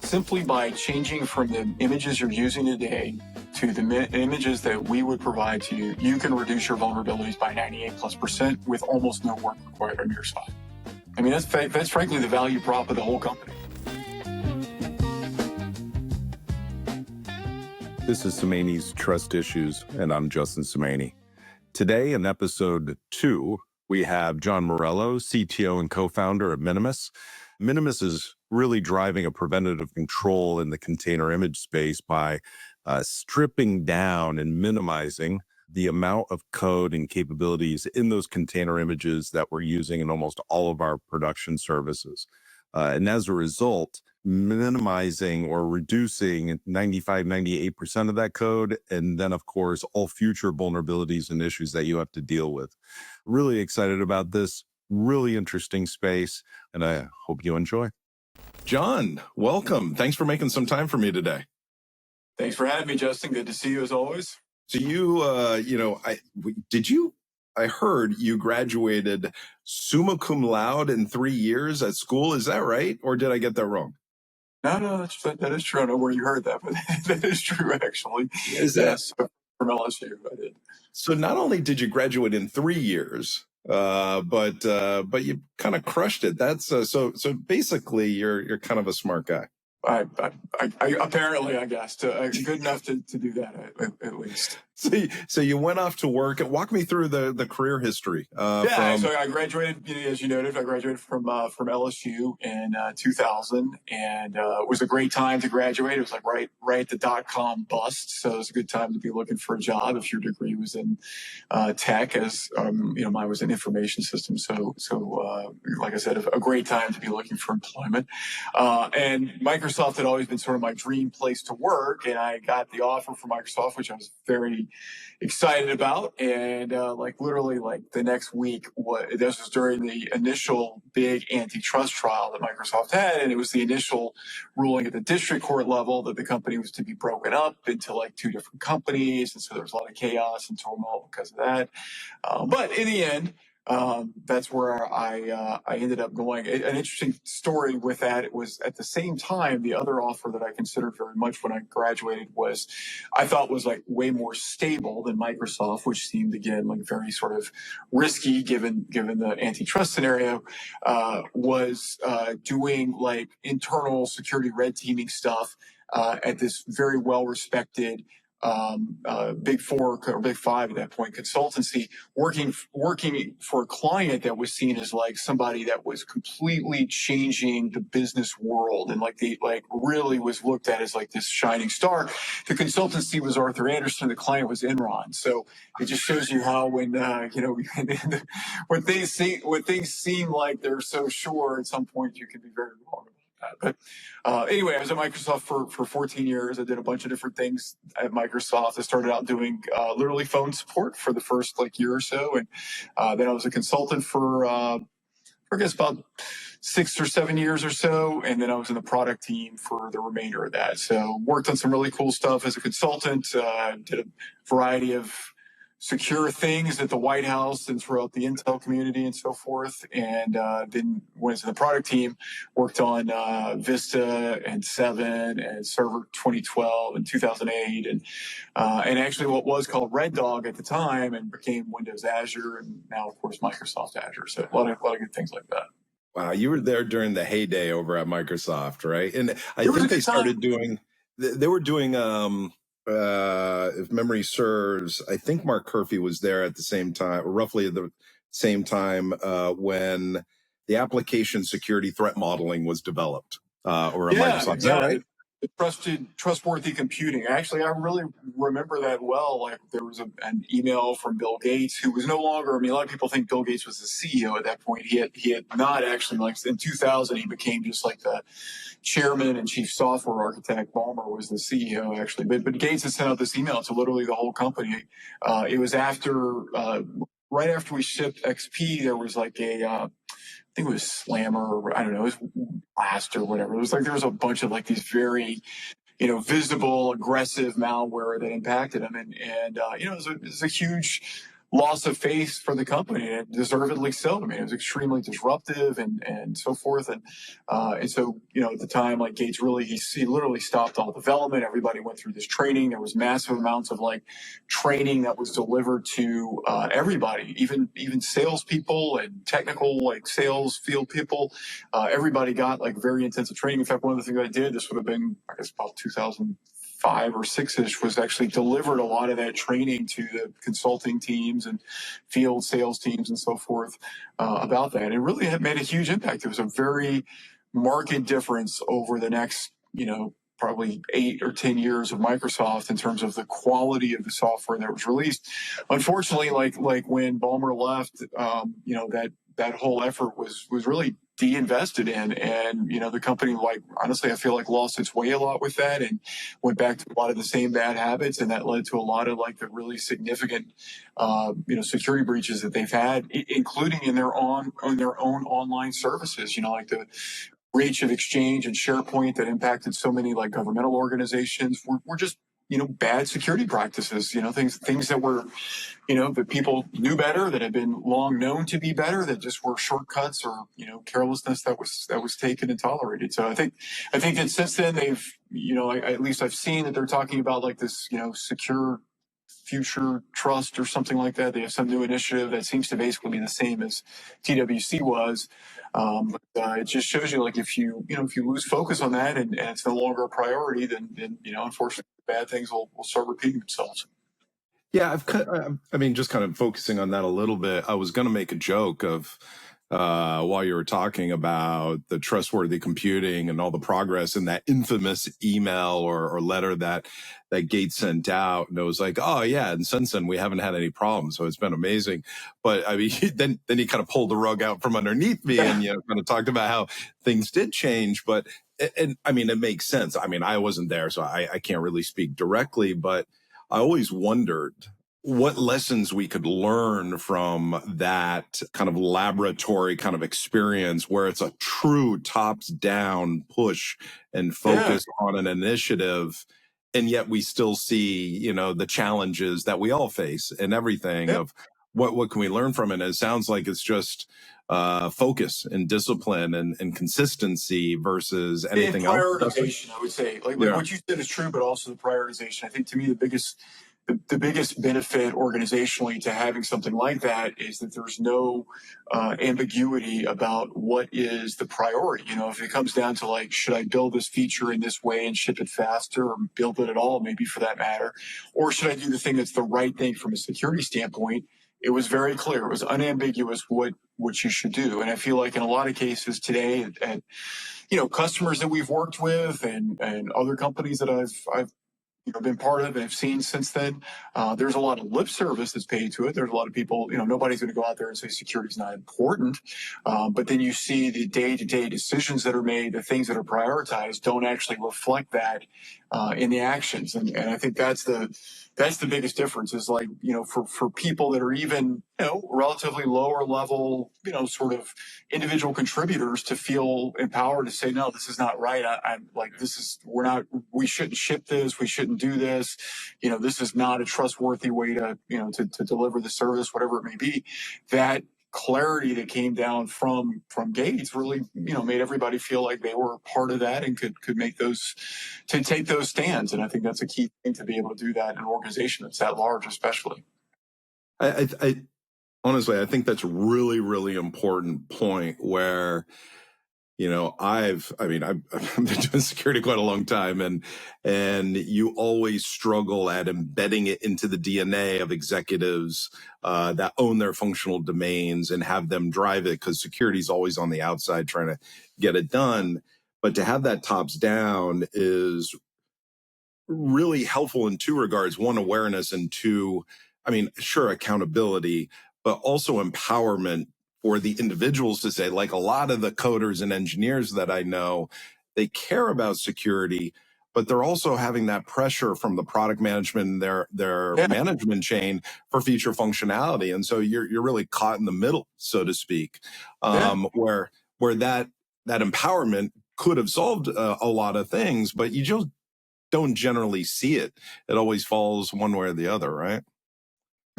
simply by changing from the images you're using today to the images that we would provide to you, you can reduce your vulnerabilities by 98+% with almost no work required on your side. I mean, that's frankly the value prop of the whole company. This is Somaini's Trust Issues, and I'm Justin Somaini. Today, in episode 2, we have John Morello, CTO and co-founder of Minimus. Minimus is really driving a preventative control in the container image space by stripping down and minimizing the amount of code and capabilities in those container images that we're using in almost all of our production services. And as a result, minimizing or reducing 95, 98% of that code. And then, of course, all future vulnerabilities and issues that you have to deal with. Really excited about this. Really interesting space. And I hope you enjoy. John, welcome. Thanks for making some time for me today. Thanks for having me, Justin. Good to see you as always. So I heard you graduated summa cum laude in 3 years at school. Is that right? Or did I get that wrong? No, that is true. I don't know where you heard that, but that is true, actually. Is that? Yes, from LSU, I did. So not only did you graduate in 3 years, but you kind of crushed it. That's so basically you're kind of a smart guy. I apparently, I guess, good enough to do that at least. So you went off to work. Walk me through the career history. So I graduated, as you noted, I graduated from LSU in 2000, and it was a great time to graduate. It was like right at the .com bust, so it was a good time to be looking for a job if your degree was in tech, as mine was in information systems. So like I said, a great time to be looking for employment. And Microsoft had always been sort of my dream place to work, and I got the offer from Microsoft, which I was very excited about. And literally the next week, this was during the initial big antitrust trial that Microsoft had, and it was the initial ruling at the district court level that the company was to be broken up into 2 different companies, and so there was a lot of chaos and turmoil because of that. But in the end, that's where I ended up going. An interesting story with that, it was at the same time, the other offer that I considered very much when I graduated I thought was way more stable than Microsoft, which seemed, again, very sort of risky given the antitrust scenario, was doing internal security red teaming stuff at this very well-respected Big Four or Big Five at that point consultancy, working for a client that was seen as somebody that was completely changing the business world, and really was looked at as this shining star. The consultancy was Arthur Andersen, the client was Enron. So it just shows you how when when things seem like they're so sure, at some point you can be very wrong. But anyway, I was at Microsoft for 14 years. I did a bunch of different things at Microsoft. I started out doing literally phone support for the first year or so. And then I was a consultant for I guess about 6 or 7 years or so. And then I was in the product team for the remainder of that. So worked on some really cool stuff as a consultant, did a variety of secure things at the White House and throughout the Intel community and so forth. And then went to the product team, worked on Vista and 7 and Server 2012 and 2008. And actually what was called Red Dog at the time and became Windows Azure, and now, of course, Microsoft Azure. So a lot of good things like that. Wow, you were there during the heyday over at Microsoft, right? And I think they started doing, they were doing, if memory serves, I think Mark Curphey was there at the same time, or roughly at the same time when the application security threat modeling was developed over at Microsoft. Is that right? Trustworthy computing. Actually, I really remember that well. There was an email from Bill Gates, who was no longer, a lot of people think Bill Gates was the CEO at that point. He had not actually, in 2000, he became just the chairman and chief software architect. Ballmer was the CEO, actually. But Gates had sent out this email to literally the whole company. It was right after we shipped XP, there was I think it was Slammer, or I don't know, it was Blast or whatever. It was there was a bunch of these very, visible, aggressive malware that impacted them. And it was a huge loss of faith for the company, and deservedly so. I mean, it was extremely disruptive and so forth. And so, at the time, like Gates really, he literally stopped all development. Everybody went through this training. There was massive amounts of like training that was delivered to everybody, even salespeople and technical like sales field people. Everybody got like very intensive training. In fact, one of the things I did, this would have been, I guess, about 2005 or six-ish, was actually delivered a lot of that training to the consulting teams and field sales teams and so forth about that. It really had made a huge impact. It was a very marked difference over the next, probably 8 or 10 years of Microsoft in terms of the quality of the software that was released. Unfortunately, like when Ballmer left, that whole effort was really de-invested in, and the company, like, honestly, I feel like lost its way a lot with that and went back to a lot of the same bad habits, and that led to a lot of like the really significant security breaches that they've had, including in their own online services, like the breach of Exchange and SharePoint that impacted so many like governmental organizations. Were just bad security practices, things that were that people knew better, that had been long known to be better, that just were shortcuts or carelessness that was taken and tolerated. So I think that since then they've at least I've seen that they're talking about like this secure future trust or something like that. They have some new initiative that seems to basically be the same as TWC was. It just shows you, like, if you lose focus on that and it's no longer a priority, then unfortunately bad things will start repeating themselves. Yeah, I mean, just kind of focusing on that a little bit. I was going to make a joke of while you were talking about the trustworthy computing and all the progress in that infamous email or letter that Gates sent out, and it was like, oh yeah, and since then we haven't had any problems, so it's been amazing. But I mean, then he kind of pulled the rug out from underneath me and kind of talked about how things did change. But and I mean, it makes sense. I mean, I wasn't there, so I can't really speak directly, but I always wondered what lessons we could learn from that kind of laboratory kind of experience where it's a true tops down push and focus on an initiative. And yet we still see, the challenges that we all face and everything of what can we learn from it? And it sounds like it's just focus and discipline and consistency versus anything else. Prioritization, I would say. Like what you said is true, but also the prioritization. I think to me the biggest benefit organizationally to having something like that is that there's no ambiguity about what is the priority. If it comes down to like, should I build this feature in this way and ship it faster, or build it at all, maybe for that matter, or should I do the thing that's the right thing from a security standpoint? It was very clear. It was unambiguous what you should do. And I feel like in a lot of cases today, at customers that we've worked with and other companies that I've been part of and have seen since then, there's a lot of lip service that's paid to it. There's a lot of people, nobody's going to go out there and say security is not important. But then you see the day-to-day decisions that are made, the things that are prioritized don't actually reflect that in the actions. And I think that's the biggest difference, is like, for people that are even, relatively lower level, sort of individual contributors, to feel empowered to say, no, this is not right. I'm like, we shouldn't ship this. We shouldn't do this. This is not a trustworthy way to deliver the service, whatever it may be. That clarity that came down from Gates really, made everybody feel like they were part of that and could make to take those stands. And I think that's a key thing, to be able to do that in an organization that's that large, especially. I honestly, I think that's a really, really important point where, I've been doing security quite a long time, and you always struggle at embedding it into the DNA of executives that own their functional domains and have them drive it, because security is always on the outside trying to get it done. But to have that tops down is really helpful in two regards: one, awareness, and two, sure, accountability, but also empowerment for the individuals to say, like, a lot of the coders and engineers that I know, they care about security, but they're also having that pressure from the product management, their management chain, for feature functionality. And so you're really caught in the middle, so to speak, where that empowerment could have solved a lot of things, but you just don't generally see it. It always falls one way or the other, right?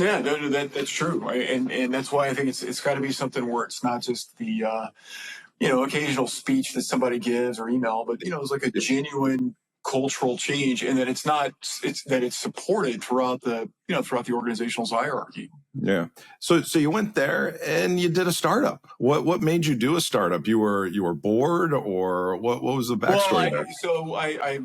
Yeah, no, that's true, right? And that's why I think it's got to be something where it's not just the occasional speech that somebody gives or email, but it's like a genuine cultural change, and that it's supported throughout the organizational hierarchy. Yeah. So you went there and you did a startup. What made you do a startup? You were bored, or what was the Well, backstory there? I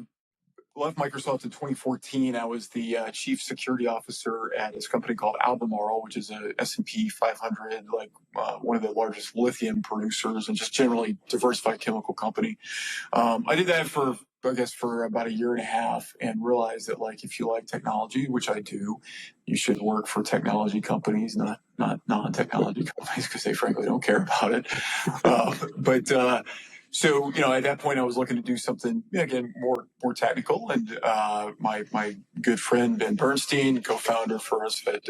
left Microsoft in 2014. I was the chief security officer at this company called Albemarle, which is a S&P 500, like one of the largest lithium producers and just generally diversified chemical company. I did that for, I guess, for about a year and a half, and realized that, like, if you like technology, which I do, you should work for technology companies, not non-technology companies, because they frankly don't care about it. So at that point, I was looking to do something again more technical, and my good friend Ben Bernstein, co-founder for us at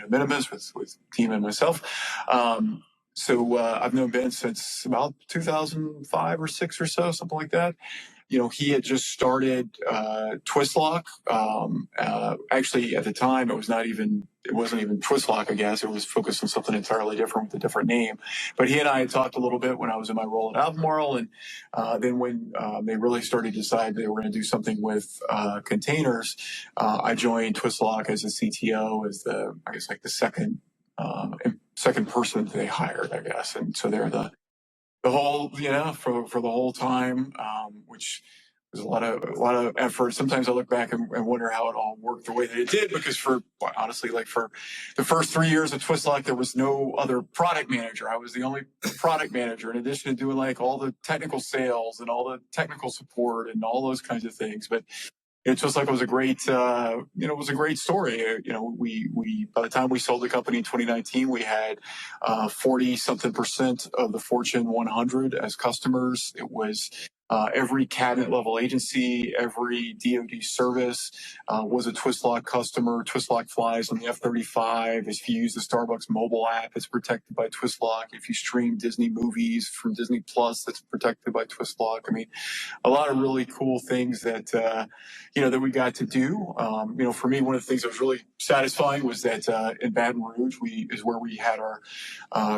Minimus with team and myself. I've known Ben since about 2005 or six or so, something like that. He had just started Twistlock. Actually, at the time, it wasn't even Twistlock, I guess. It was focused on something entirely different with a different name. But he and I had talked a little bit when I was in my role at Albemarle, and then when they really started to decide they were going to do something with containers, I joined Twistlock as a CTO, as the second person that they hired, I guess. And so they're the whole, for the whole time, which was a lot of effort. Sometimes I look back and wonder how it all worked the way that it did, because honestly, like for the first 3 years of Twistlock, there was no other product manager. I was the only product manager, in addition to doing like all the technical sales and all the technical support and all those kinds of things. But it's just like it was a great, it was a great story. We by the time we sold the company in 2019, we had 40 something percent of the Fortune 100 as customers. It was every cabinet level agency, every DoD service was a Twistlock customer. Twistlock flies on the F-35. If you use the Starbucks mobile app, it's protected by Twistlock. If you stream Disney movies from Disney Plus, that's protected by Twistlock. I mean, a lot of really cool things that that we got to do. For me, one of the things that was really satisfying was that in Baton Rouge, is where we had our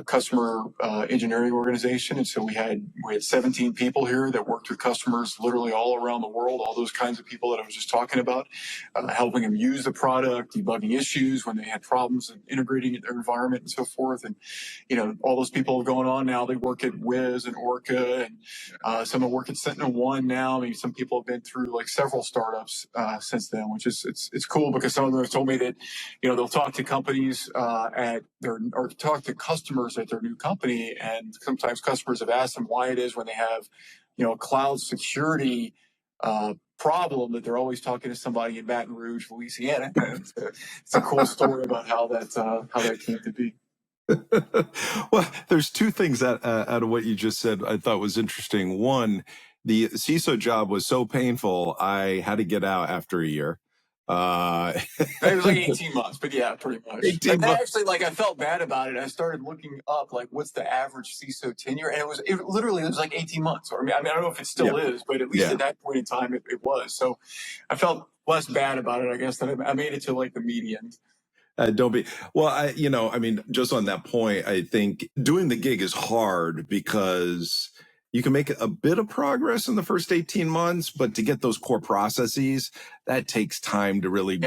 customer engineering organization, and so we had 17 people here that worked with customers literally all around the world. All those kinds of people that I was just talking about, helping them use the product, debugging issues when they had problems, and integrating it in their environment and so forth. And all those people have gone on now. They work at Wiz and Orca, and some work at SentinelOne now. I mean, some people have been through like several startups since then, which is it's cool, because some of them have told me that they'll talk to companies or talk to customers at their new company, and sometimes customers have asked them why it is when they have a cloud security problem that they're always talking to somebody in Baton Rouge, Louisiana. It's a cool story about how that came to be. Well, there's two things out of what you just said I thought was interesting. One, the CISO job was so painful, I had to get out after a year. It was like 18 months, but yeah, pretty much. 18 And then months. actually, like, I felt bad about it. I started looking up, like, what's the average CISO tenure? And it literally was like 18 months. Or I don't know if it still is, but at least at that point in time, it was. So I felt less bad about it, I guess, that I made it to like the median. Don't be. Well, just on that point, I think doing the gig is hard because you can make a bit of progress in the first 18 months, but to get those core processes, that takes time to really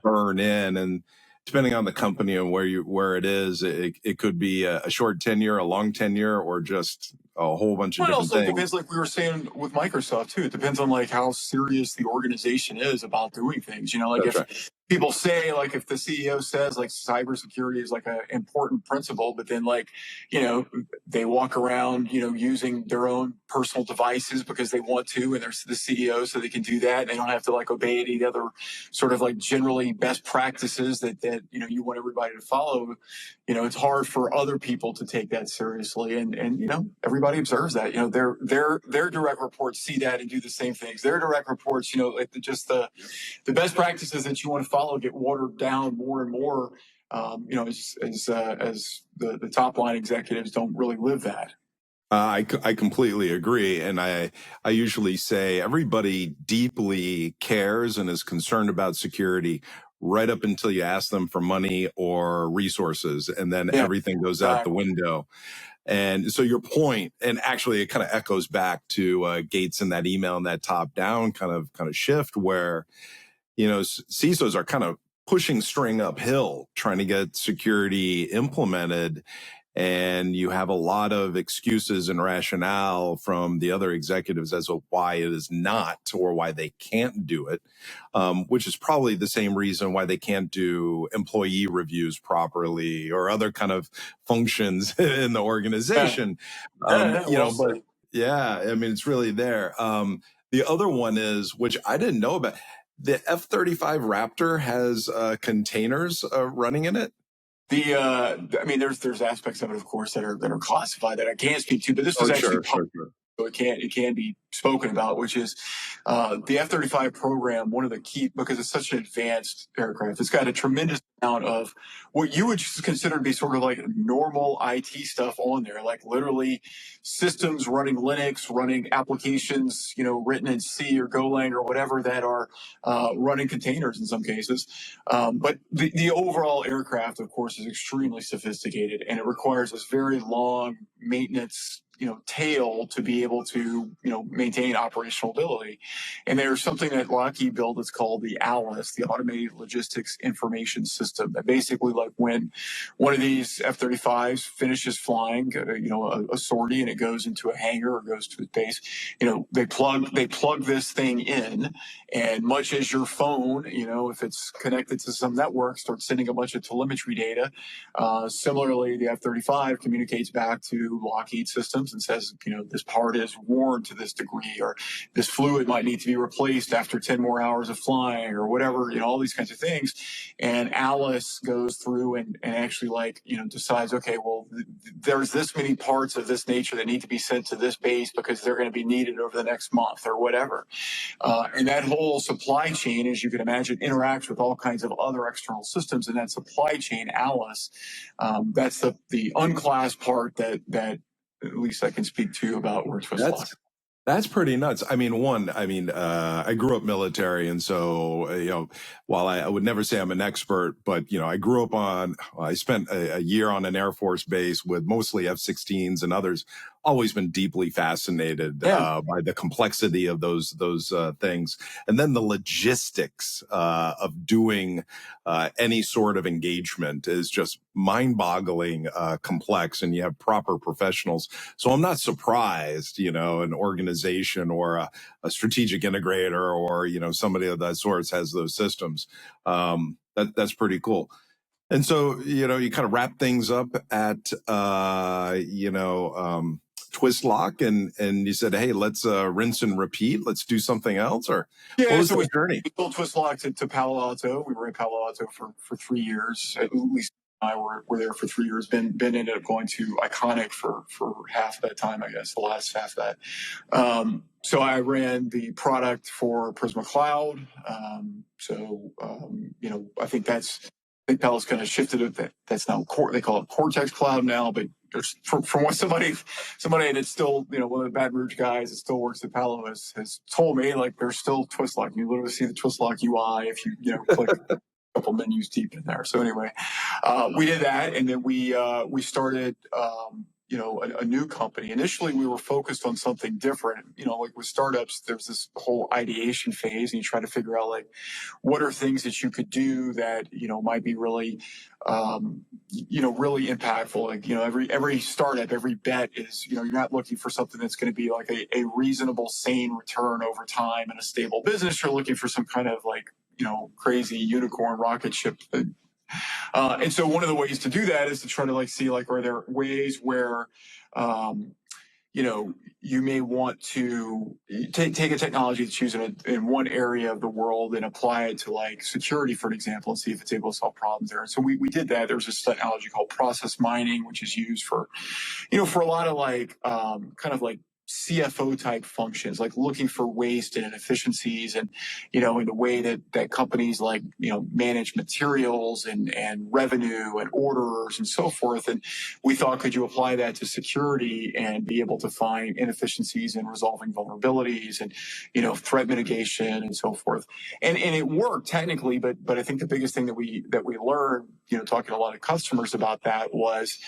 burn in. And depending on the company and where it is, it could be a short tenure, a long tenure, or just a whole bunch of different things. It depends, like we were saying with Microsoft too. It depends on like how serious the organization is about doing things. If people say, like, if the CEO says like cybersecurity is like an important principle, but then like they walk around using their own personal devices because they want to, and they're the CEO, so they can do that, and they don't have to like obey any other sort of like generally best practices that you want everybody to follow. It's hard for other people to take that seriously, and everybody observes that. Their direct reports see that and do the same things. Their direct reports, like just the best practices that you want to follow get watered down more and more. As the top line executives don't really live that. I completely agree. And I usually say everybody deeply cares and is concerned about security right up until you ask them for money or resources, and then Yeah, everything goes out the exactly. window. And so your point, and actually it kind of echoes back to Gates and that email and that top down kind of shift where, CISOs are kind of pushing string uphill, trying to get security implemented. And you have a lot of excuses and rationale from the other executives as to why it is not or why they can't do it, which is probably the same reason why they can't do employee reviews properly or other kind of functions in the Yeah, organization. well But said. yeah, I mean, it's really there. The other one is, which I didn't know about, the F-35 Raptor has containers running in it. I mean, there's aspects of it, of course, that are classified that I can't speak to, but this is Oh, actually sure, public, sure, sure. so it can be spoken about, which is the F-35 program. One of the key, because it's such an advanced aircraft, it's got a tremendous amount of what you would just consider to be sort of like normal IT stuff on there, like literally systems running Linux, running applications, written in C or Golang or whatever that are running containers in some cases. But the overall aircraft, of course, is extremely sophisticated, and it requires this very long maintenance, tail to be able to, maintain operational ability. And there's something that Lockheed built that's called the ALIS, the Automated Logistics Information System. That basically, like when one of these F-35s finishes flying, a sortie, and it goes into a hangar or goes to its base, they plug this thing in, and much as your phone, if it's connected to some network, starts sending a bunch of telemetry data. Similarly, the F-35 communicates back to Lockheed Systems and says, this part is worn to this degree, or this fluid might need to be replaced after 10 more hours of flying, or whatever, all these kinds of things. And Alice goes through and actually decides, okay, well, there's this many parts of this nature that need to be sent to this base because they're going to be needed over the next month or whatever. And that whole supply chain, as you can imagine, interacts with all kinds of other external systems. And that supply chain, Alice, that's the unclassed part that at least I can speak to about where Twistlock. That's pretty nuts. I mean, I grew up military. And so, while I would never say I'm an expert, but, I spent a year on an Air Force base with mostly F-16s and others, always been deeply fascinated by the complexity of those things. And then the logistics of doing any sort of engagement is just mind-boggling complex, and you have proper professionals. So I'm not surprised, an organization or a strategic integrator or, somebody of that sort has those systems. That's pretty cool. And so, you kind of wrap things up at, Twistlock, and you said, hey, let's rinse and repeat. Let's do something else. Or what was So the journey? we sold Twistlock to Palo Alto. We were in Palo Alto for 3 years. At least I were there for 3 years. Ben ended up going to Iconic for half of that time, I guess, the last half of that. So I ran the product for Prisma Cloud. I think Palo's kind of shifted it. That's now they call it Cortex Cloud now, but there's from what somebody that's still, one of the Baton Rouge guys that still works at Palo has told me, like, there's still Twistlock. You literally see the Twistlock UI if you click a couple menus deep in there. So anyway, we did that, and then we started a new company. Initially, we were focused on something different. Like with startups, there's this whole ideation phase, and you try to figure out, like, what are things that you could do that might be really really impactful. Like, every startup, every bet is, you're not looking for something that's going to be like a reasonable, sane return over time and a stable business. You're looking for some kind of, like, crazy unicorn rocket ship. And so one of the ways to do that is to try to see, like, are there ways where you may want to take a technology that's used in one area of the world and apply it to, like, security, for an example, and see if it's able to solve problems there. And so we did that. There's this technology called process mining, which is used for a lot of, like, kind of like CFO type functions, like looking for waste and inefficiencies, and in the way that companies like manage materials and revenue and orders and so forth. And we thought, could you apply that to security and be able to find inefficiencies in resolving vulnerabilities and threat mitigation and so forth. And it worked technically, but I think the biggest thing that we learned, talking to a lot of customers about that was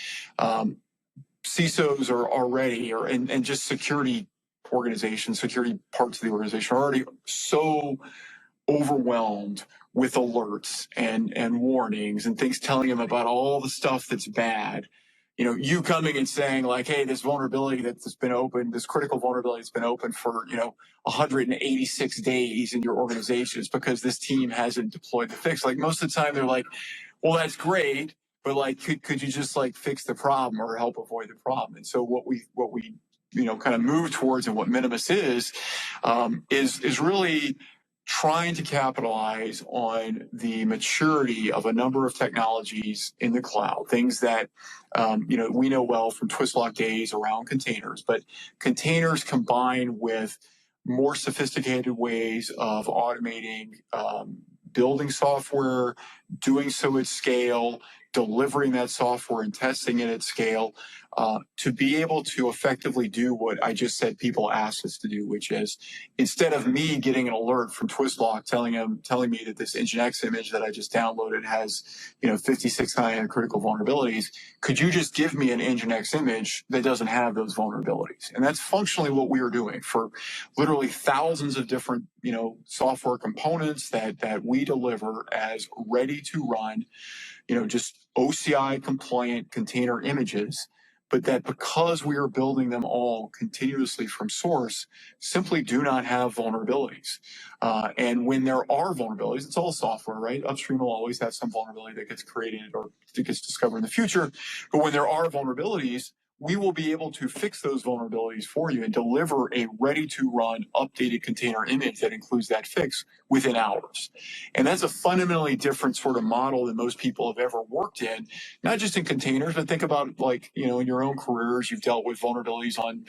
CISOs are already, and just security organizations, security parts of the organization are already so overwhelmed with alerts and warnings and things telling them about all the stuff that's bad. You coming and saying like, hey, this vulnerability that's been open, this critical vulnerability that's been open for 186 days in your organization is because this team hasn't deployed the fix. Like most of the time they're like, well, that's great, but like, could you just like fix the problem or help avoid the problem? And so what we kind of move towards, and what Minimus is really trying to capitalize on the maturity of a number of technologies in the cloud, things that we know well from Twistlock days around containers, but containers combined with more sophisticated ways of automating building software, doing so at scale, delivering that software and testing it at scale, to be able to effectively do what I just said people ask us to do, which is instead of me getting an alert from Twistlock telling me that this Nginx image that I just downloaded has 5,600 critical vulnerabilities, could you just give me an Nginx image that doesn't have those vulnerabilities? And that's functionally what we are doing for literally thousands of different software components that we deliver as ready to run, just OCI compliant container images, but that because we are building them all continuously from source, simply do not have vulnerabilities. And when there are vulnerabilities, it's all software, right? Upstream will always have some vulnerability that gets created or that gets discovered in the future. But when there are vulnerabilities, we will be able to fix those vulnerabilities for you and deliver a ready-to-run updated container image that includes that fix within hours. And that's a fundamentally different sort of model than most people have ever worked in, not just in containers, but think about like, in your own careers, you've dealt with vulnerabilities on,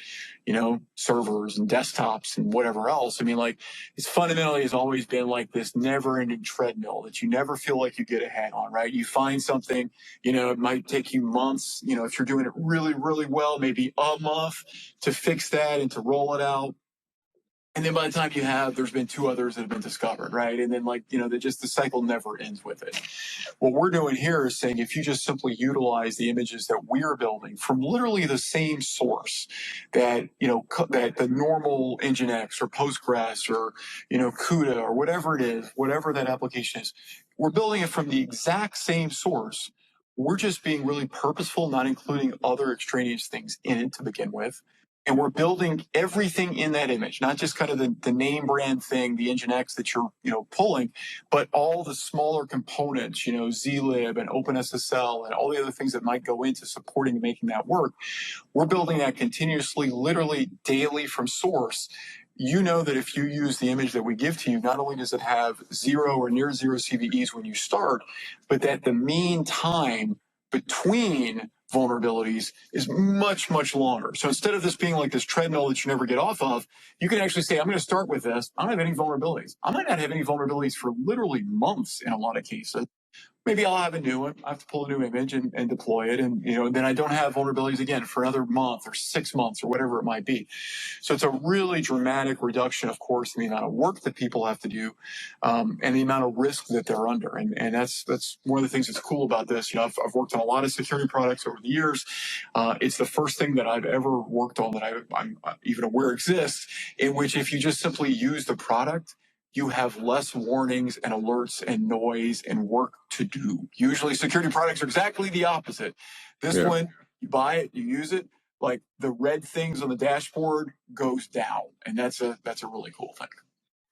servers and desktops and whatever else. I mean, like, it's fundamentally has always been like this never-ending treadmill that you never feel like you get ahead on, right? You find something, it might take you months, if you're doing it really, really well, maybe a month to fix that and to roll it out. And then by the time there's been two others that have been discovered, right? And then the cycle never ends with it. What we're doing here is saying if you just simply utilize the images that we're building from literally the same source that, that the normal Nginx or Postgres or, CUDA or whatever it is, whatever that application is, we're building it from the exact same source. We're just being really purposeful, not including other extraneous things in it to begin with. And we're building everything in that image, not just kind of the name brand thing, the Nginx that you're, pulling, but all the smaller components, zlib and OpenSSL and all the other things that might go into supporting and making that work. We're building that continuously, literally daily from source. You know that if you use the image that we give to you, not only does it have 0 or near 0 CVEs when you start, but that the mean time between vulnerabilities is much, much longer. So instead of this being like this treadmill that you never get off of, you can actually say, I'm going to start with this. I don't have any vulnerabilities. I might not have any vulnerabilities for literally months in a lot of cases. Maybe I'll have a new one. I have to pull a new image and deploy it. And, then I don't have vulnerabilities again for another month or 6 months or whatever it might be. So it's a really dramatic reduction, of course, in the amount of work that people have to do, and the amount of risk that they're under. And that's one of the things that's cool about this. I've worked on a lot of security products over the years. It's the first thing that I've ever worked on that I'm even aware exists, in which if you just simply use the product, you have less warnings and alerts and noise and work to do. Usually security products are exactly the opposite. This one, you buy it, you use it, like the red things on the dashboard goes down. And that's a really cool thing.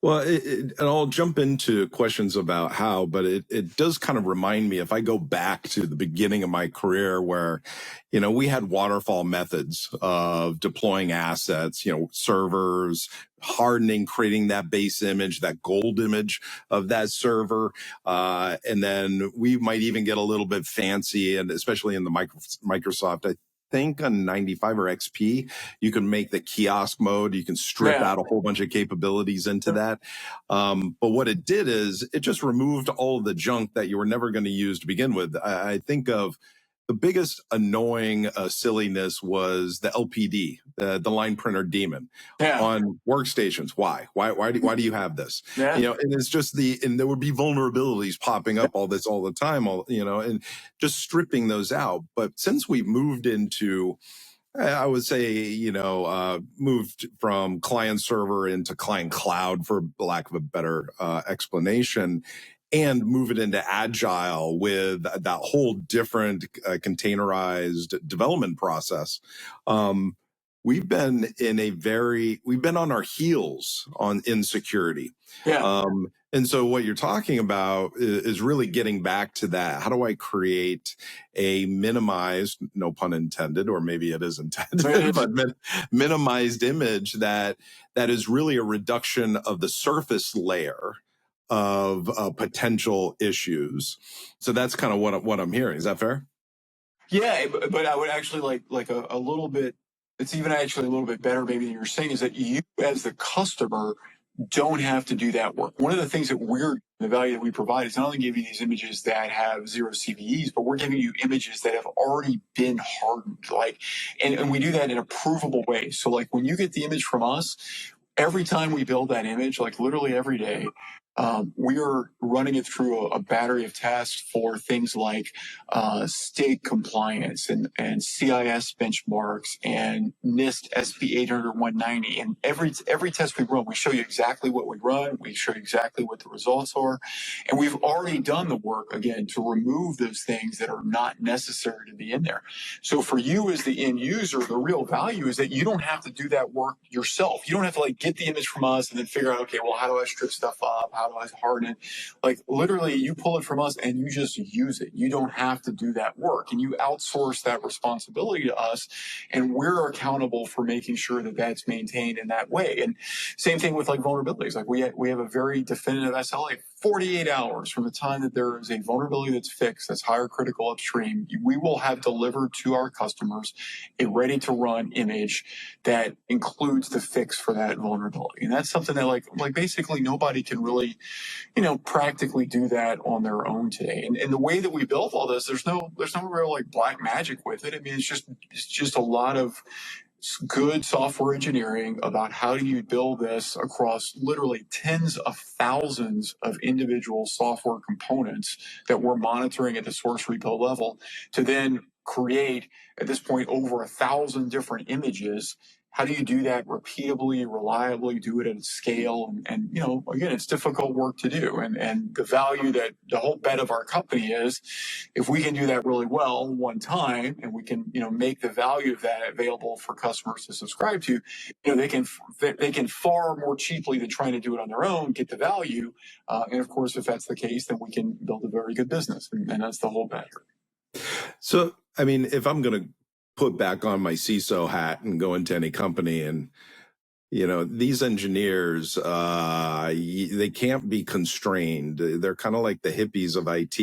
Well, and I'll jump into questions about how, but it does kind of remind me, if I go back to the beginning of my career where, we had waterfall methods of deploying assets, servers, hardening, creating that base image, that gold image of that server. And then we might even get a little bit fancy, and especially in the Microsoft, think on 95 or XP, you can make the kiosk mode. You can strip out a whole bunch of capabilities into that. But what it did is it just removed all of the junk that you were never going to use to begin with. I think of the biggest annoying silliness was the LPD, the line printer demon on workstations. Why do you have this? And it's just and there would be vulnerabilities popping up all the time, and just stripping those out. But since we've moved into, I would say, moved from client server into client cloud, for lack of a better explanation, and move it into agile with that whole different containerized development process. We've been on our heels on insecurity. And so what you're talking about is really getting back to that. How do I create a minimized, no pun intended, or maybe it is intended, but minimized image that is really a reduction of the surface layer of potential issues. So that's kind of what I'm hearing. Is that fair? Yeah, but I would actually like a little bit. It's even actually a little bit better, maybe, than you're saying, is that you, as the customer, don't have to do that work. One of the things that the value that we provide is not only giving you these images that have zero CVEs, but we're giving you images that have already been hardened. And we do that in a provable way. So like when you get the image from us, every time we build that image, like literally every day, we are running it through a battery of tests for things like state compliance and CIS benchmarks and NIST SP 800-190. And every test we run, we show you exactly what we run. We show you exactly what the results are. And we've already done the work, again, to remove those things that are not necessary to be in there. So for you as the end user, the real value is that you don't have to do that work yourself. You don't have to get the image from us and then figure out, okay, well, how do I strip stuff up? How do I harden it? Literally, you pull it from us and you just use it. You don't have to do that work, and you outsource that responsibility to us, and we're accountable for making sure that that's maintained in that way. And same thing with vulnerabilities. We have a very definitive SLA. 48 hours from the time that there is a vulnerability that's fixed, that's higher critical upstream, we will have delivered to our customers a ready to run image that includes the fix for that vulnerability. And that's something that basically nobody can really, practically do that on their own today. And the way that we built all this, there's no real black magic with it. I mean, it's just a lot of good software engineering about how do you build this across literally tens of thousands of individual software components that we're monitoring at the source repo level to then create, at this point, over 1,000 different images. How do you do that repeatably, reliably, do it at scale? And again, it's difficult work to do. And the value that the whole bet of our company is, if we can do that really well one time, and we can, make the value of that available for customers to subscribe to, they can far more cheaply than trying to do it on their own, get the value. And of course, if that's the case, then we can build a very good business. And that's the whole bet. So, I mean, if I'm going to put back on my CISO hat and go into any company, and these engineers, they can't be constrained. They're kind of like the hippies of IT.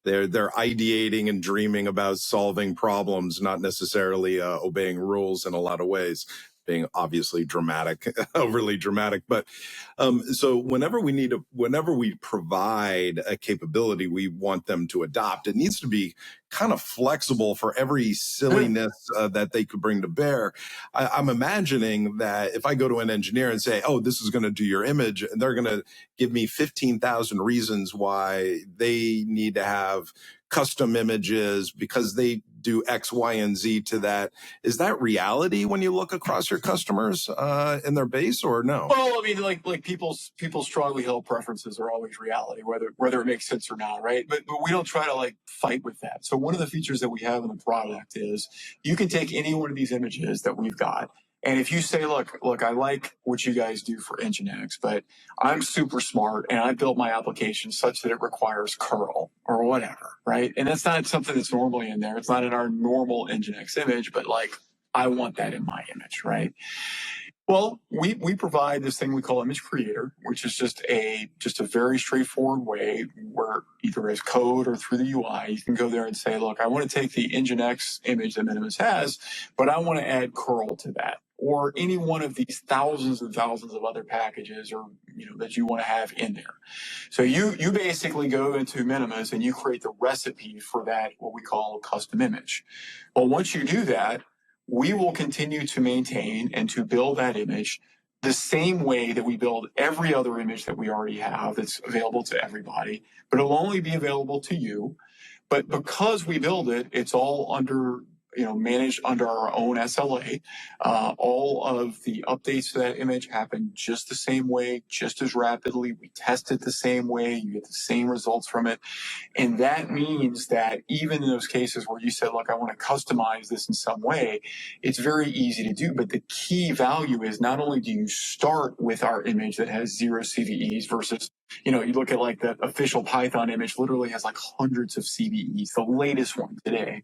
They're ideating and dreaming about solving problems, not necessarily obeying rules in a lot of ways, being obviously dramatic, overly dramatic. But so whenever we provide a capability, we want them to adopt. It needs to be kind of flexible for every silliness that they could bring to bear. I'm imagining that if I go to an engineer and say, oh, this is going to do your image, and they're going to give me 15,000 reasons why they need to have custom images because they do X, Y, and Z to that. Is that reality when you look across your customers in their base, or no? Well, I mean, like people's strongly held preferences are always reality, whether it makes sense or not, right? But we don't try to fight with that. So one of the features that we have in the product is you can take any one of these images that we've got, and if you say, look, I like what you guys do for Nginx, but I'm super smart and I built my application such that it requires curl or whatever, right? And that's not something that's normally in there. It's not in our normal Nginx image, but I want that in my image, right? Well, we provide this thing we call Image Creator, which is just a very straightforward way where either as code or through the UI, you can go there and say, look, I want to take the Nginx image that Minimus has, but I want to add curl to that, or any one of these thousands and thousands of other packages or that you want to have in there. So you basically go into Minimus and you create the recipe for that, what we call a custom image. Well, once you do that, we will continue to maintain and to build that image the same way that we build every other image that we already have that's available to everybody, but it'll only be available to you. But because we build it, it's all under, managed under our own SLA. All of the updates to that image happen just the same way, just as rapidly. We test it the same way. You get the same results from it. And that means that even in those cases where you said, look, I want to customize this in some way, it's very easy to do. But the key value is not only do you start with our image that has 0 CVEs versus, you look at like the official Python image literally has like hundreds of CVEs, the latest one today.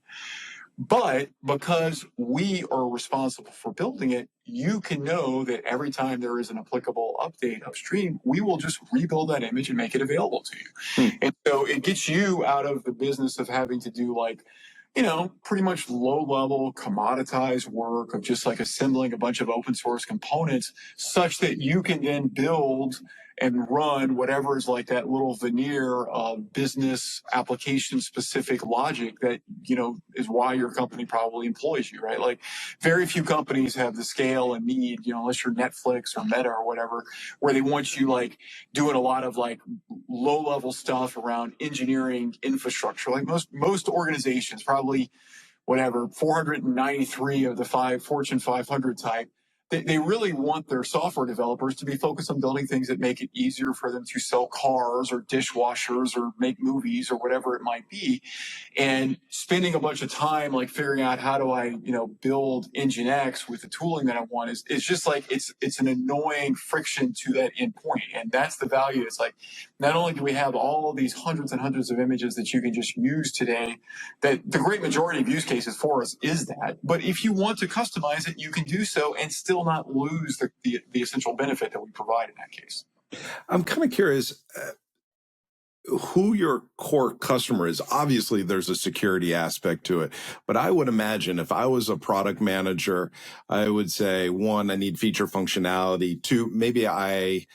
But because we are responsible for building it, you can know that every time there is an applicable update upstream, we will just rebuild that image and make it available to you. And so it gets you out of the business of having to do pretty much low-level commoditized work of just like assembling a bunch of open source components such that you can then build and run whatever is like that little veneer of business application specific logic that, is why your company probably employs you, right? Like very few companies have the scale and need, unless you're Netflix or Meta or whatever, where they want you like doing a lot of like low level stuff around engineering infrastructure. Like most organizations, probably whatever, 493 of the Fortune 500 type, they really want their software developers to be focused on building things that make it easier for them to sell cars or dishwashers or make movies or whatever it might be. And spending a bunch of time like figuring out how do I, build Nginx with the tooling that I want is just like it's an annoying friction to that endpoint. And that's the value. It's like not only do we have all of these hundreds and hundreds of images that you can just use today, that the great majority of use cases for us is that. But if you want to customize it, you can do so and still not lose the essential benefit that we provide in that case. I'm kind of curious who your core customer is. Obviously, there's a security aspect to it, but I would imagine if I was a product manager, I would say, one, I need feature functionality. Two, maybe I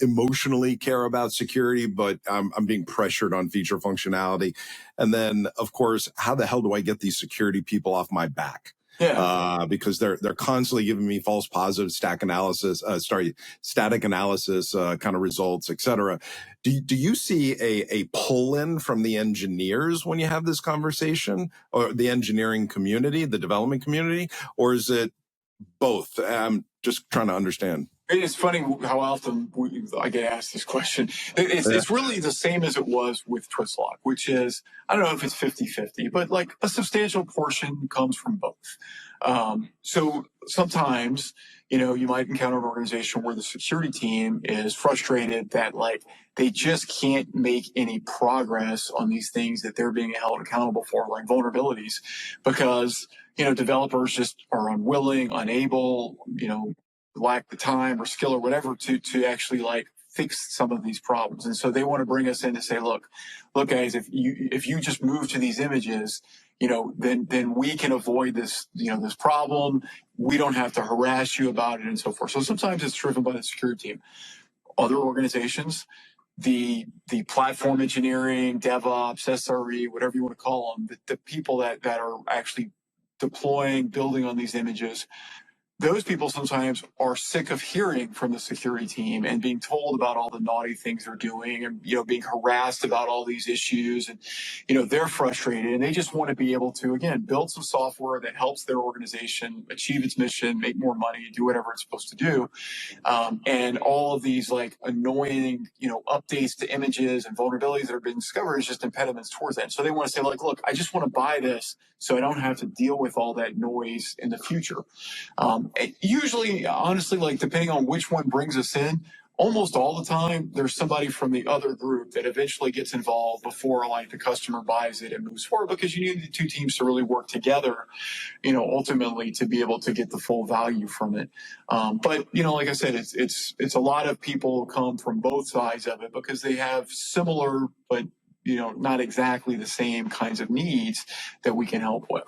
emotionally care about security, but I'm being pressured on feature functionality. And then, of course, how the hell do I get these security people off my back? Yeah. Because they're constantly giving me false positive static analysis kind of results, et cetera. Do you see a pull-in from the engineers when you have this conversation, or the engineering community, the development community, or is it both? I'm just trying to understand. It's funny how often I get asked this question. It's really the same as it was with Twistlock, which is, I don't know if it's 50-50, but like a substantial portion comes from both. So sometimes, you might encounter an organization where the security team is frustrated that like they just can't make any progress on these things that they're being held accountable for, like vulnerabilities, because, developers just are unwilling, unable, lack the time or skill or whatever to actually like fix some of these problems. And so they want to bring us in to say, look guys, if you just move to these images, then we can avoid this, this problem. We don't have to harass you about it and so forth. So sometimes it's driven by the security team. Other organizations, the platform engineering, DevOps, SRE, whatever you want to call them, the people that are actually deploying, building on these images, those people sometimes are sick of hearing from the security team and being told about all the naughty things they're doing and, being harassed about all these issues. And, they're frustrated and they just want to be able to, again, build some software that helps their organization achieve its mission, make more money, do whatever it's supposed to do. And all of these like annoying, updates to images and vulnerabilities that are being discovered is just impediments towards that. So they want to say like, look, I just want to buy this so I don't have to deal with all that noise in the future. Usually, honestly, like depending on which one brings us in, almost all the time, there's somebody from the other group that eventually gets involved before like the customer buys it and moves forward, because you need the two teams to really work together, ultimately to be able to get the full value from it. But like I said, it's a lot of people come from both sides of it because they have similar, but not exactly the same kinds of needs that we can help with.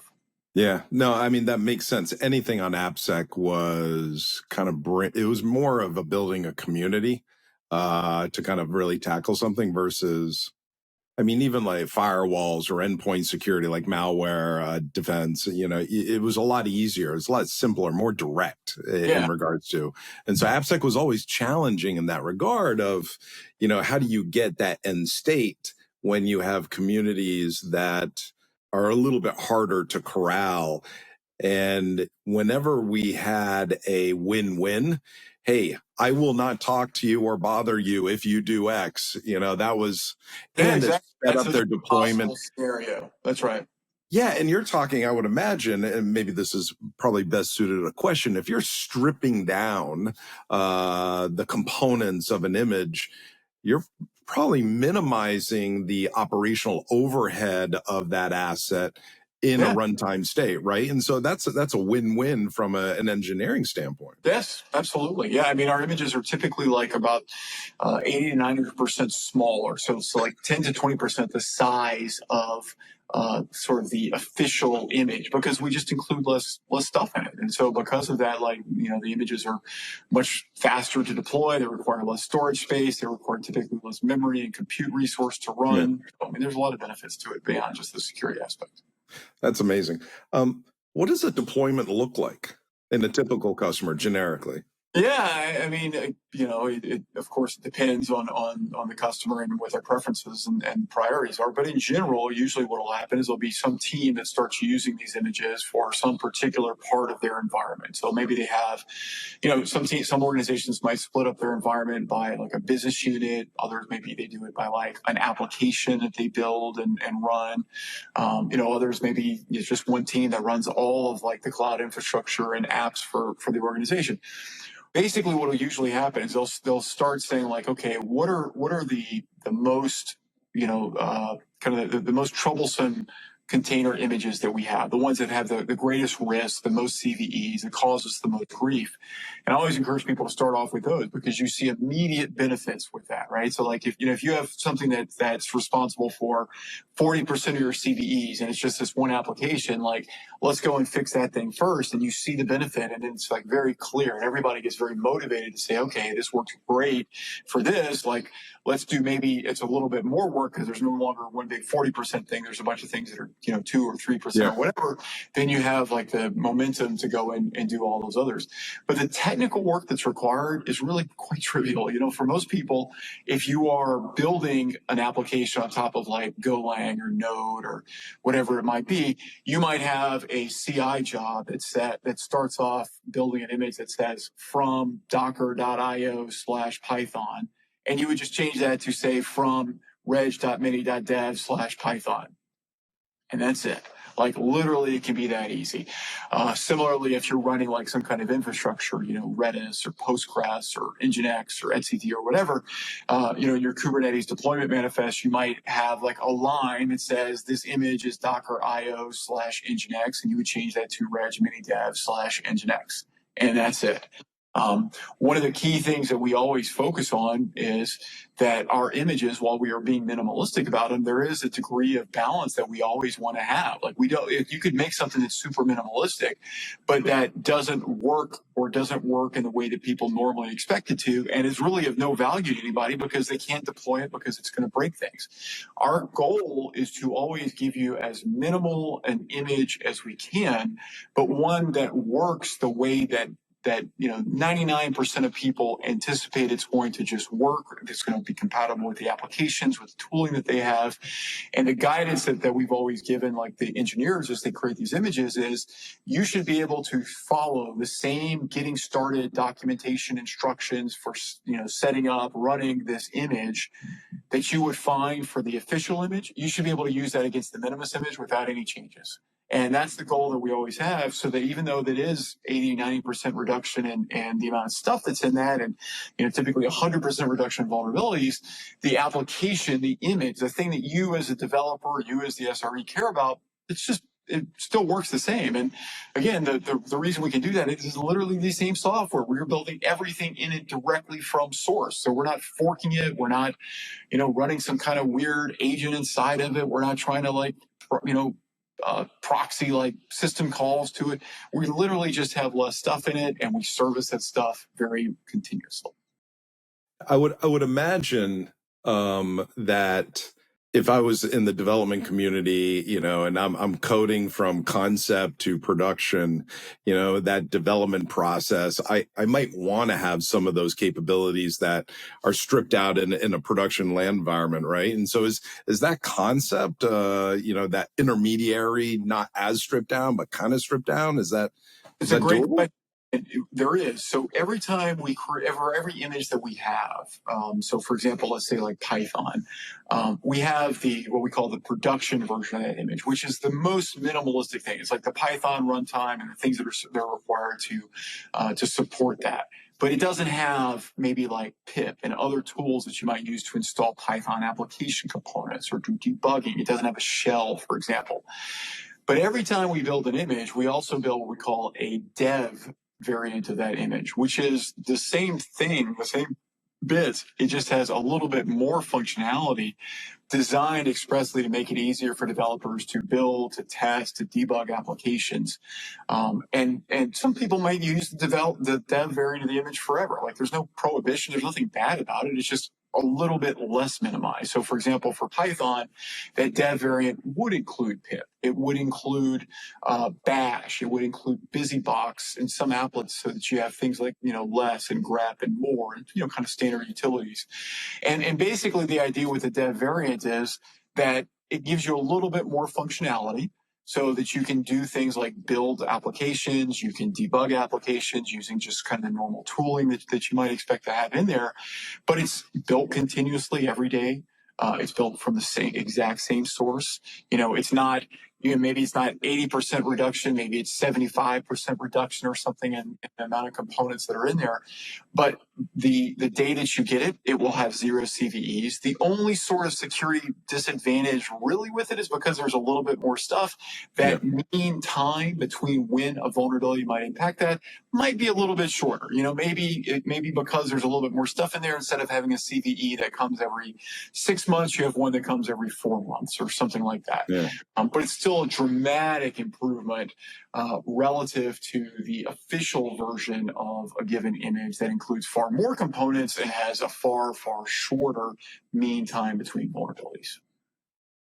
Yeah, no, I mean, that makes sense. Anything on AppSec was kind of, it was more of a building a community to kind of really tackle something versus, I mean, even like firewalls or endpoint security, like malware defense, it was a lot easier. It's a lot simpler, more direct in regards to. And so AppSec was always challenging in that regard of, how do you get that end state when you have communities that are a little bit harder to corral. And whenever we had a win-win, hey, I will not talk to you or bother you if you do X, that was, and exactly. set up their deployment scenario. That's right. Yeah, and you're talking, I would imagine, and maybe this is probably best suited a question. If you're stripping down the components of an image, you're probably minimizing the operational overhead of that asset in a runtime state, right? And so that's a win-win from an engineering standpoint. Yes, absolutely. Yeah, I mean, our images are typically like about 80 to 90% smaller. So it's like 10 to 20% the size of sort of the official image, because we just include less stuff in it. And so because of that, like, the images are much faster to deploy. They require less storage space. They require typically less memory and compute resource to run. Yeah. I mean, there's a lot of benefits to it beyond just the security aspect. That's amazing. What does a deployment look like in a typical customer generically? Yeah, I mean, it of course it depends on the customer and what their preferences and priorities are. But in general, usually what will happen is there'll be some team that starts using these images for some particular part of their environment. So maybe they have, some organizations might split up their environment by like a business unit. Others, maybe they do it by like an application that they build and run. Others, maybe it's just one team that runs all of like the cloud infrastructure and apps for the organization. Basically, what will usually happen is they'll start saying like, okay, what are the most kind of the most troublesome container images that we have, the ones that have the greatest risk, the most CVEs, that cause us the most grief. And I always encourage people to start off with those because you see immediate benefits with that, right? So like if you have something that's responsible for 40% of your CVEs and it's just this one application, like let's go and fix that thing first, and you see the benefit, and it's like very clear, and everybody gets very motivated to say, okay, this works great for this. Like let's do, maybe it's a little bit more work because there's no longer one big 40% thing. There's a bunch of things that are 2 or 3% or whatever. Then you have like the momentum to go and do all those others. But the technical work that's required is really quite trivial. For most people, if you are building an application on top of like Golang or Node or whatever it might be, you might have a CI job that starts off building an image that says from docker.io/Python. And you would just change that to say from reg.mini.dev/Python. And that's it. Like literally it can be that easy. Similarly, if you're running like some kind of infrastructure, Redis or Postgres or Nginx or etcd or whatever, your Kubernetes deployment manifest, you might have like a line that says this image is docker.io/Nginx, and you would change that to reg.mini.dev/Nginx. And that's it. One of the key things that we always focus on is that our images, while we are being minimalistic about them, there is a degree of balance that we always want to have. Like if you could make something that's super minimalistic, but that doesn't work in the way that people normally expect it to, and is really of no value to anybody because they can't deploy it because it's going to break things. Our goal is to always give you as minimal an image as we can, but one that works the way that 99% of people anticipate it's going to just work. It's going to be compatible with the applications, with the tooling that they have. And the guidance that we've always given, like the engineers as they create these images, is you should be able to follow the same getting started documentation instructions for, setting up, running this image that you would find for the official image. You should be able to use that against the Minimus image without any changes. And that's the goal that we always have, so that even though that is 80, 90% reduction in the amount of stuff that's in that, and typically 100% reduction in vulnerabilities, the application, the image, the thing that you as a developer, you as the SRE care about, it still works the same. And again, the reason we can do that is literally the same software. We're building everything in it directly from source. So we're not forking it. We're not, running some kind of weird agent inside of it. We're not trying to proxy like system calls to it. We literally just have less stuff in it, and we service that stuff very continuously. I would imagine that if I was in the development community, and I'm coding from concept to production, that development process, I might want to have some of those capabilities that are stripped out in a production land environment, right? And so is that concept, that intermediary, not as stripped down, but kind of stripped down? Is that great doable? question. There is. So every time we create, every image that we have, so for example, let's say like Python, we have what we call the production version of that image, which is the most minimalistic thing. It's like the Python runtime and the things that are required to support that. But it doesn't have maybe like pip and other tools that you might use to install Python application components or do debugging. It doesn't have a shell, for example. But every time we build an image, we also build what we call a dev variant of that image, which is the same thing, the same bits. It just has a little bit more functionality designed expressly to make it easier for developers to build, to test, to debug applications. And some people might use the dev variant of the image forever. Like there's no prohibition, there's nothing bad about it. It's just a little bit less minimized. So for example, for Python, that dev variant would include pip. It would include bash. It would include busybox and some applets, so that you have things like, less and grep and more, and, kind of standard utilities. And basically the idea with the dev variant is that it gives you a little bit more functionality, so that you can do things like build applications, you can debug applications using just kind of the normal tooling that you might expect to have in there. But it's built continuously every day. It's built from the exact same source. It's not, maybe it's not 80% reduction, maybe it's 75% reduction or something in the amount of components that are in there. But the day that you get it, it will have 0 CVEs. The only sort of security disadvantage really with it is because there's a little bit more stuff. That mean time between when a vulnerability might impact that might be a little bit shorter. Maybe because there's a little bit more stuff in there, instead of having a CVE that comes every 6 months, you have one that comes every 4 months or something like that. Yeah. But it's still a dramatic improvement relative to the official version of a given image that includes far more components and has a far, far shorter mean time between vulnerabilities.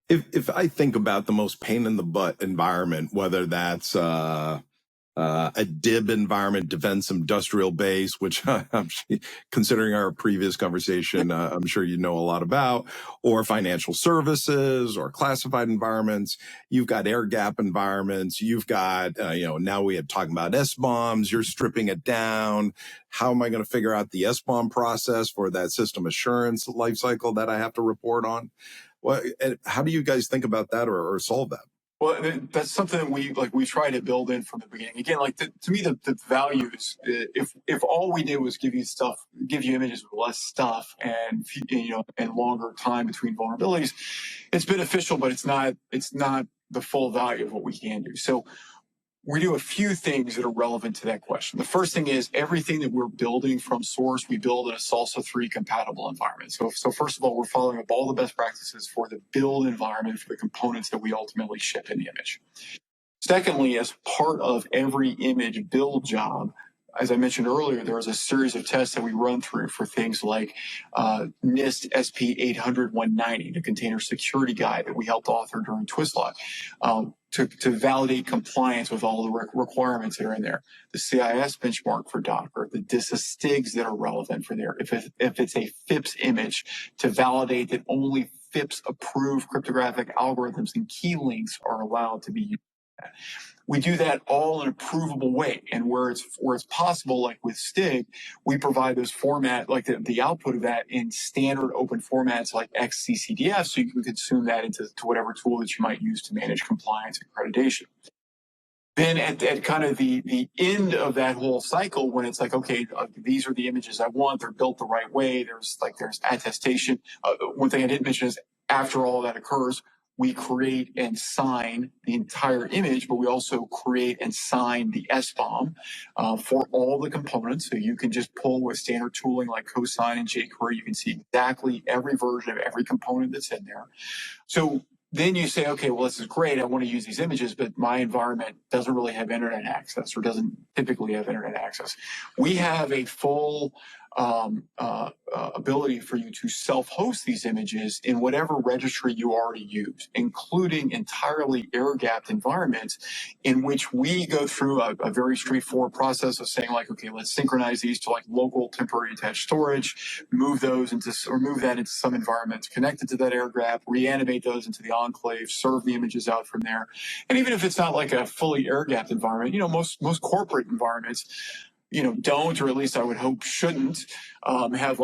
If I think about the most pain in the butt environment, whether that's a DIB environment, defense industrial base, which I'm considering our previous conversation, I'm sure you know a lot about, or financial services or classified environments. You've got air gap environments. You've got, now we had talking about SBOMs. You're stripping it down. How am I going to figure out the SBOM process for that system assurance lifecycle that I have to report on? How do you guys think about that or solve that? Well, that's something that we try to build in from the beginning. Again, to me, the value is, if all we did was give you images with less stuff and longer time between vulnerabilities, it's beneficial, but it's not the full value of what we can do. So we do a few things that are relevant to that question. The first thing is everything that we're building from source, we build in a SLSA 3 compatible environment. So first of all, we're following up all the best practices for the build environment for the components that we ultimately ship in the image. Secondly, as part of every image build job, as I mentioned earlier, there is a series of tests that we run through for things like NIST SP 800-190, the container security guide that we helped author during Twistlock, to validate compliance with all the requirements that are in there. The CIS benchmark for Docker, the DISA-STIGs that are relevant for there. If it's a FIPS image, to validate that only FIPS-approved cryptographic algorithms and key links are allowed to be used. We do that all in a provable way. And where it's possible, like with Stig, we provide those format, like the output of that in standard open formats like XCCDF, so you can consume that into whatever tool that you might use to manage compliance and accreditation. Then at kind of the end of that whole cycle, when it's like, okay, these are the images I want, they're built the right way, there's attestation. One thing I didn't mention is after all that occurs, we create and sign the entire image, but we also create and sign the SBOM for all the components. So you can just pull with standard tooling like cosign and jQuery. You can see exactly every version of every component that's in there. So then you say, okay, well, this is great. I want to use these images, but my environment doesn't really have internet access or doesn't typically have internet access. We have a full ability for you to self-host these images in whatever registry you already use, including entirely air-gapped environments in which we go through a very straightforward process of saying like, okay, let's synchronize these to like local temporary attached storage, move that into some environment connected to that air gap, reanimate those into the enclave, serve the images out from there. And even if it's not like a fully air-gapped environment, most corporate environments don't, or at least I would hope shouldn't, have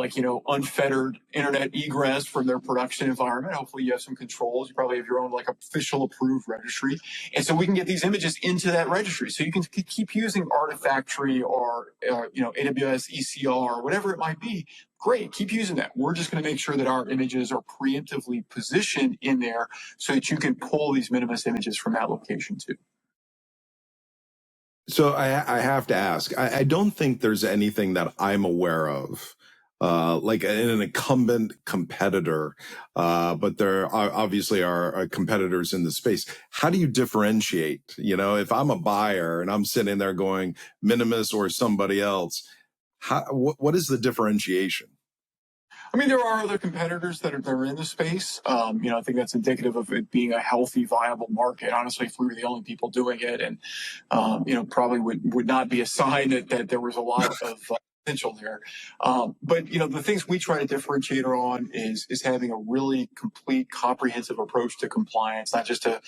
unfettered internet egress from their production environment. Hopefully you have some controls. You probably have your own official approved registry. And so we can get these images into that registry. So you can keep using Artifactory or AWS ECR or whatever it might be. Great, keep using that. We're just going to make sure that our images are preemptively positioned in there so that you can pull these Minimus images from that location too. So I have to ask, I don't think there's anything that I'm aware of, like an incumbent competitor, but there obviously are competitors in the space. How do you differentiate? If I'm a buyer and I'm sitting there going Minimus or somebody else, what is the differentiation? I mean, there are other competitors that are in the space. I think that's indicative of it being a healthy, viable market. Honestly, if we were the only people doing it, and probably would not be a sign that there was a lot of potential there. But the things we try to differentiate on is having a really complete, comprehensive approach to compliance, not just a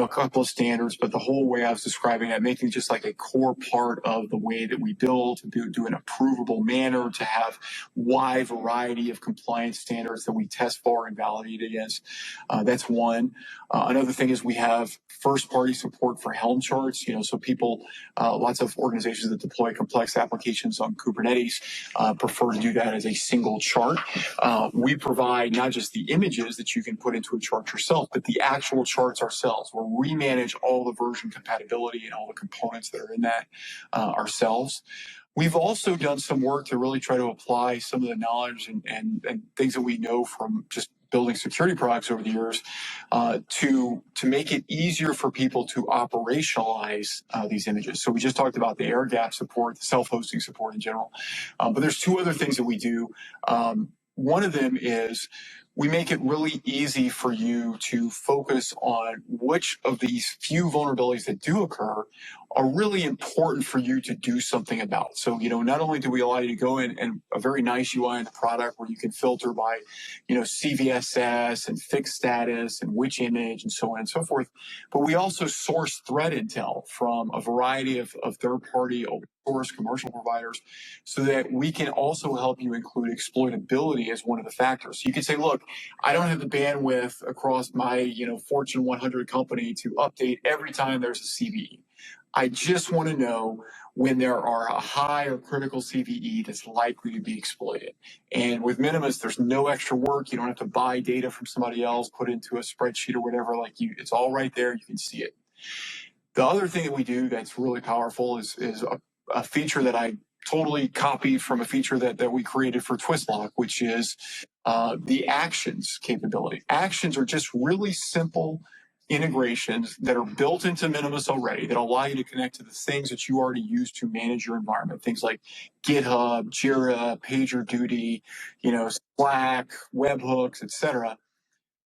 couple of standards, but the whole way I was describing it, making just like a core part of the way that we build, to do in a provable manner, to have wide variety of compliance standards that we test for and validate against. That's one. Another thing is we have first-party support for Helm charts. So people, lots of organizations that deploy complex applications on Kubernetes prefer to do that as a single chart. We provide not just the images that you can put into a chart yourself, but the actual charts ourselves, where we manage all the version compatibility and all the components that are in that ourselves. We've also done some work to really try to apply some of the knowledge and things that we know from just building security products over the years to make it easier for people to operationalize these images. So we just talked about the air gap support, the self-hosting support in general. But there's two other things that we do. One of them is we make it really easy for you to focus on which of these few vulnerabilities that do occur are really important for you to do something about. So, not only do we allow you to go in and a very nice UI in the product where you can filter by, CVSS and fixed status and which image and so on and so forth, but we also source threat intel from a variety of third-party open source commercial providers so that we can also help you include exploitability as one of the factors. So you can say, look, I don't have the bandwidth across my, Fortune 100 company to update every time there's a CVE. I just want to know when there are a high or critical CVE that's likely to be exploited. And with Minimus, there's no extra work. You don't have to buy data from somebody else, put into a spreadsheet or whatever. It's all right there. You can see it. The other thing that we do that's really powerful is a feature that I totally copied from a feature that we created for Twistlock, which is the actions capability. Actions are just really simple integrations that are built into Minimus already that allow you to connect to the things that you already use to manage your environment. Things like GitHub, Jira, PagerDuty, Slack, webhooks, etc.,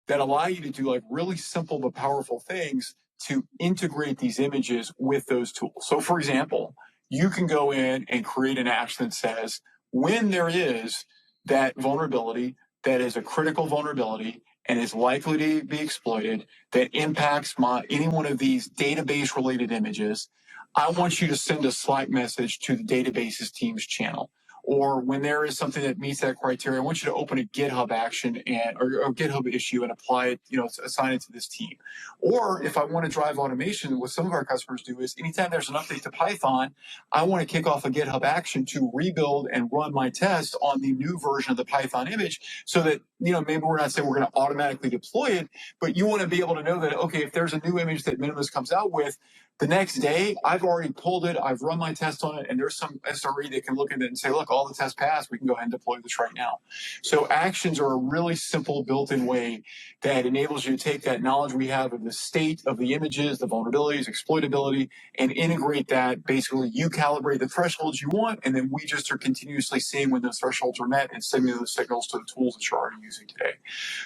that allow you to do really simple but powerful things to integrate these images with those tools. So for example, you can go in and create an action that says, when there is that vulnerability, that is a critical vulnerability and is likely to be exploited that impacts any one of these database related images, I want you to send a Slack message to the databases team's channel. Or when there is something that meets that criteria, I want you to open a GitHub action or GitHub issue and apply it, assign it to this team. Or if I want to drive automation, what some of our customers do is anytime there's an update to Python, I want to kick off a GitHub action to rebuild and run my test on the new version of the Python image so that, maybe we're not saying we're going to automatically deploy it, but you want to be able to know that, okay, if there's a new image that Minimus comes out with, the next day, I've already pulled it, I've run my test on it, and there's some SRE that can look at it and say, look, all the tests passed, we can go ahead and deploy this right now. So actions are a really simple built-in way that enables you to take that knowledge we have of the state of the images, the vulnerabilities, exploitability, and integrate that. Basically, you calibrate the thresholds you want, and then we just are continuously seeing when those thresholds are met and sending those signals to the tools that you're already using today.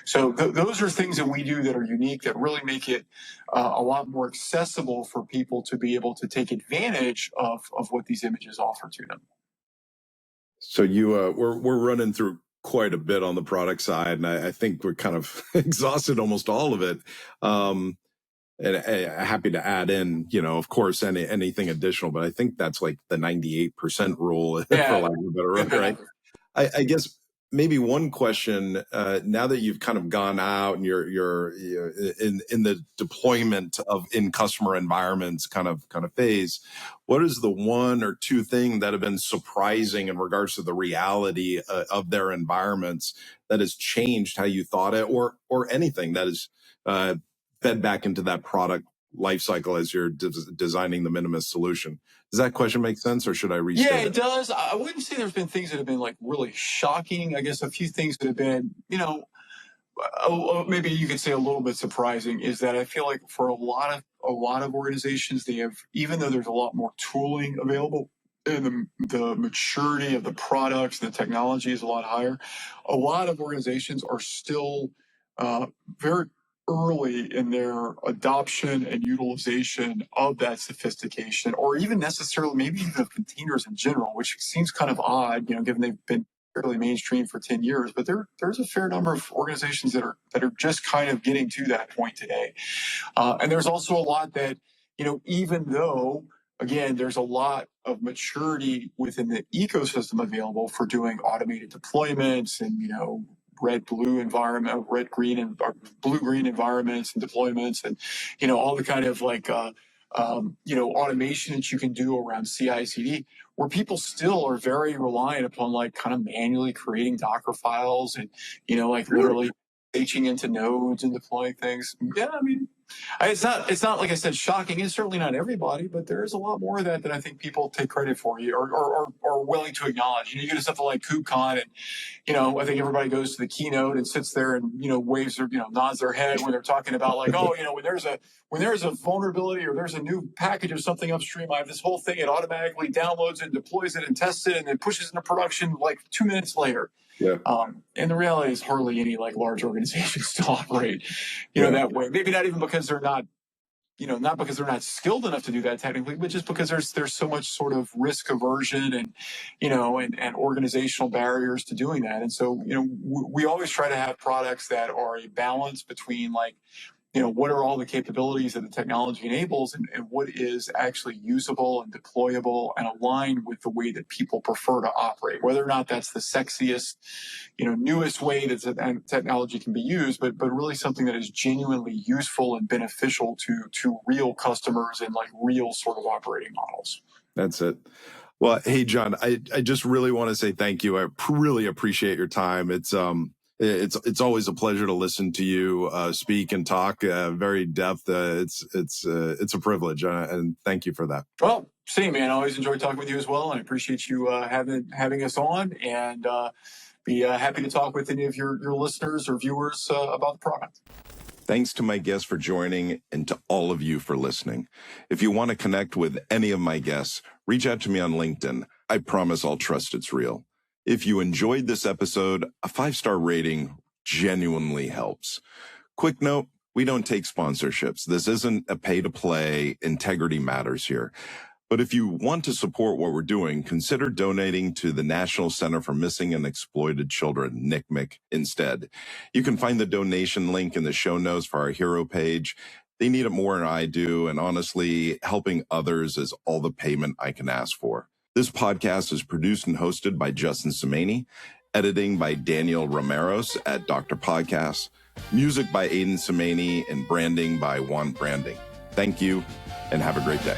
So those are things that we do that are unique, that really make it a lot more accessible for people to be able to take advantage of what these images offer to them. So we're running through quite a bit on the product side, and I think we're kind of exhausted almost all of it. And happy to add in, of course, anything additional, but I think that's like the 98% rule, for lack of a better word, right? I guess maybe one question, now that you've kind of gone out and you're in the deployment in customer environments kind of phase, what is the one or two thing that have been surprising in regards to the reality of their environments that has changed how you thought it, or anything that is fed back into that product lifecycle as you're designing the Minimus solution? Does that question make sense, or should I restate it? Yeah, it does. I wouldn't say there's been things that have been like really shocking. I guess a few things that have been, maybe you could say a little bit surprising is that I feel like for a lot of organizations, they have, even though there's a lot more tooling available and the maturity of the products, the technology is a lot higher, a lot of organizations are still very early in their adoption and utilization of that sophistication, or even necessarily maybe even of containers in general, which seems kind of odd, given they've been fairly mainstream for 10 years. But there's a fair number of organizations that are just kind of getting to that point today. And there's also a lot that, even though, again, there's a lot of maturity within the ecosystem available for doing automated deployments and, red-blue environment, red-green and blue-green environments and deployments, and all the kind of like automation that you can do around CI/CD, where people still are very reliant upon like kind of manually creating Docker files and literally reaching into nodes and deploying things. Yeah, I mean, it's not like I said shocking. It's certainly not everybody, but there is a lot more of that I think people take credit for you or are willing to acknowledge. You get to something like KubeCon, and I think everybody goes to the keynote and sits there and waves or nods their head when they're talking about like, oh, when there's a vulnerability or there's a new package of something upstream, I have this whole thing. It automatically downloads it, deploys it, and tests it, and then pushes into production like 2 minutes later. Yeah. And the reality is hardly any like large organizations still operate, that way. Maybe not even because they're not, not because they're not skilled enough to do that technically, but just because there's so much sort of risk aversion and, and organizational barriers to doing that. And so, we always try to have products that are a balance between like, what are all the capabilities that the technology enables and what is actually usable and deployable and aligned with the way that people prefer to operate, whether or not that's the sexiest, newest way that technology can be used, but really something that is genuinely useful and beneficial to real customers and like real sort of operating models. That's it. Well, hey, John, I just really want to say thank you. I really appreciate your time. It's always a pleasure to listen to you speak and talk very depth. It's a privilege, and thank you for that. Well, same, man. I always enjoy talking with you as well, and I appreciate you having us on, and be happy to talk with any of your listeners or viewers about the product. Thanks to my guests for joining and to all of you for listening. If you want to connect with any of my guests, reach out to me on LinkedIn. I promise I'll trust it's real. If you enjoyed this episode, a 5-star rating genuinely helps. Quick note, we don't take sponsorships. This isn't a pay-to-play. Integrity matters here. But if you want to support what we're doing, consider donating to the National Center for Missing and Exploited Children, NCMEC, instead. You can find the donation link in the show notes for our hero page. They need it more than I do, and honestly, helping others is all the payment I can ask for. This podcast is produced and hosted by Justin Somaini, editing by Daniel Romeros at Dr. Podcasts, music by Aiden Somaini, and branding by Juan Branding. Thank you, and have a great day.